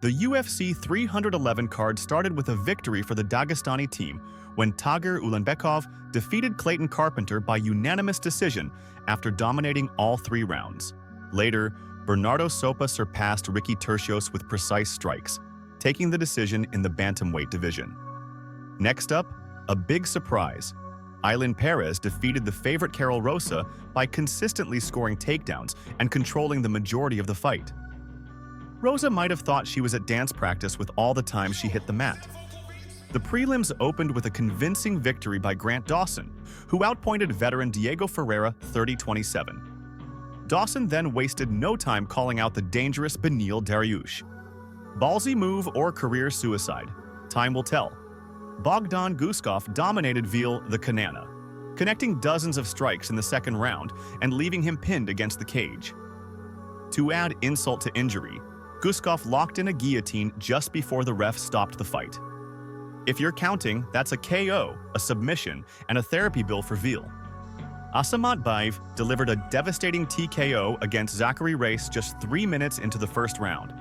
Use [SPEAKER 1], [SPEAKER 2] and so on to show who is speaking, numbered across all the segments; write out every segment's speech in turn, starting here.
[SPEAKER 1] The UFC 311 card started with a victory for the Dagestani team when Tager Ulanbekov defeated Clayton Carpenter by unanimous decision after dominating all 3 rounds. Later, Bernardo Sopa surpassed Ricky Tercios with precise strikes, taking the decision in the Bantamweight division. Next up, a big surprise. Ailin Perez defeated the favorite Carol Rosa by consistently scoring takedowns and controlling the majority of the fight. Rosa might have thought she was at dance practice with all the times she hit the mat. The prelims opened with a convincing victory by Grant Dawson, who outpointed veteran Diego Ferreira 30-27. Dawson then wasted no time calling out the dangerous Beneil Dariush. Ballsy move or career suicide? Time will tell. Bogdan Guskov dominated Veal the Kanana, connecting dozens of strikes in the second round and leaving him pinned against the cage. To add insult to injury, Guskov locked in a guillotine just before the ref stopped the fight. If you're counting, that's a KO, a submission, and a therapy bill for Veal. Asamat Baev delivered a devastating TKO against Zachary Race just 3 minutes into the first round.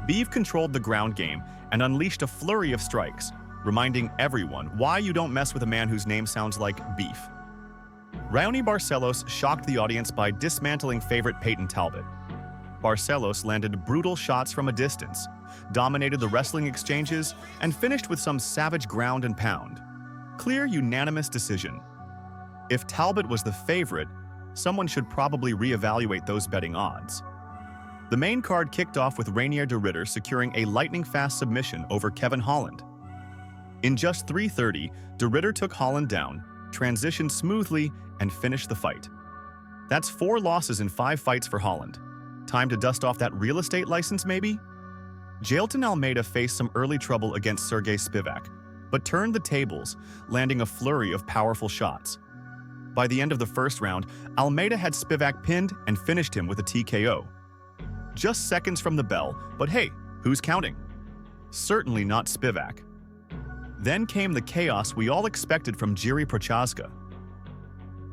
[SPEAKER 1] Beev controlled the ground game and unleashed a flurry of strikes, reminding everyone why you don't mess with a man whose name sounds like beef. Raoni Barcelos shocked the audience by dismantling favorite Peyton Talbot. Barcelos landed brutal shots from a distance, dominated the wrestling exchanges, and finished with some savage ground and pound. Clear unanimous decision. If Talbot was the favorite, someone should probably reevaluate those betting odds. The main card kicked off with Rainier de Ritter securing a lightning-fast submission over Kevin Holland. In just 3:30, de Ritter took Holland down, transitioned smoothly, and finished the fight. That's 4 losses in 5 fights for Holland. Time to dust off that real estate license, maybe? Jailton Almeida faced some early trouble against Sergey Spivak, but turned the tables, landing a flurry of powerful shots. By the end of the first round, Almeida had Spivak pinned and finished him with a TKO. Just seconds from the bell, but hey, who's counting? Certainly not Spivak. Then came the chaos we all expected from Jiří Procházka.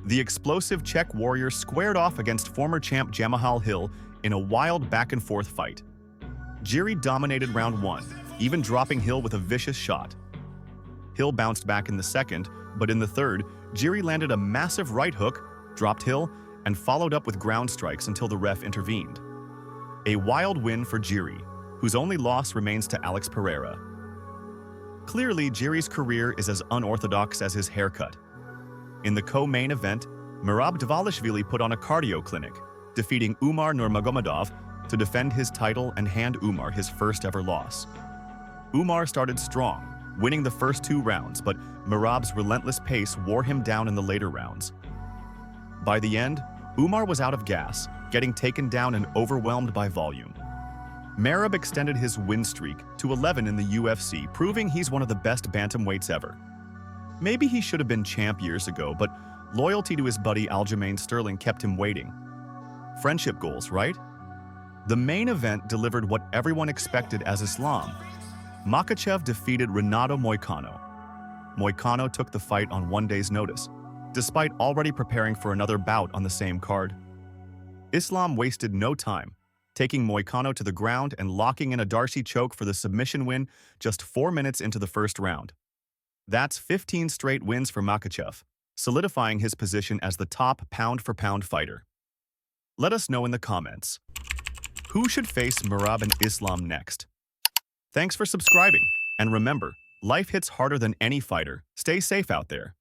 [SPEAKER 1] The explosive Czech warrior squared off against former champ Jamahal Hill in a wild back-and-forth fight. Jiří dominated round 1, even dropping Hill with a vicious shot. Hill bounced back in the second, but in the third, Jiří landed a massive right hook, dropped Hill, and followed up with ground strikes until the ref intervened. A wild win for Jiří, whose only loss remains to Alex Pereira. Clearly, Jiří's career is as unorthodox as his haircut. In the co-main event, Merab Dvalishvili put on a cardio clinic, defeating Umar Nurmagomedov to defend his title and hand Umar his first ever loss. Umar started strong, winning the first 2 rounds, but Merab's relentless pace wore him down in the later rounds. By the end, Umar was out of gas, getting taken down and overwhelmed by volume. Merab extended his win streak to 11 in the UFC, proving he's one of the best bantamweights ever. Maybe he should have been champ years ago, but loyalty to his buddy Aljamain Sterling kept him waiting. Friendship goals, right? The main event delivered what everyone expected as Islam. Makhachev defeated Renato Moicano. Moicano took the fight on 1 day's notice, despite already preparing for another bout on the same card. Islam wasted no time, taking Moicano to the ground and locking in a Darcy choke for the submission win just 4 minutes into the first round. That's 15 straight wins for Makhachev, solidifying his position as the top pound-for-pound fighter. Let us know in the comments. Who should face Merab and Islam next? Thanks for subscribing, and remember, life hits harder than any fighter. Stay safe out there.